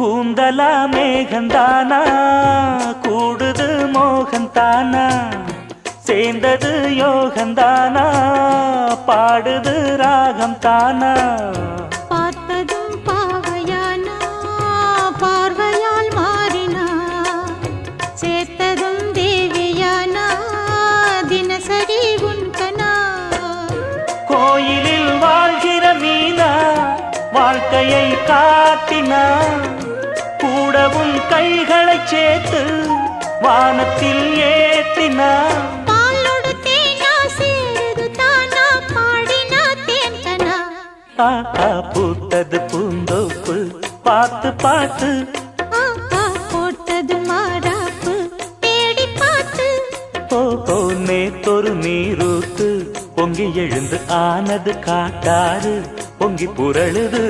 கூந்தலா மேகந்தானா கூடுது மோகந்தானா சேர்ந்தது யோகந்தானா பாடுது ராகம் தானா பார்த்ததும் பாவையானா பார்வையால் மாறினா சேர்த்ததும் தேவியானா தினசரி உன்கனா கோயிலில் வாழ்கிற மீனா வாழ்க்கையை காட்டினா கூடவும் கைகளை சேர்த்து வானத்தில் ஏற்றினா பாலோடு தேனா சேருது தானா பாடினா தேன்கனா பூத்தது பூந்தோப்பு பார்த்து பார்த்து போட்டது மாறாப்பு தேடி பார்த்து ஓ நேத்தொரு நீரூத்து பொங்கி எழுந்து ஆனது காட்டாறு பொங்கி புரளுது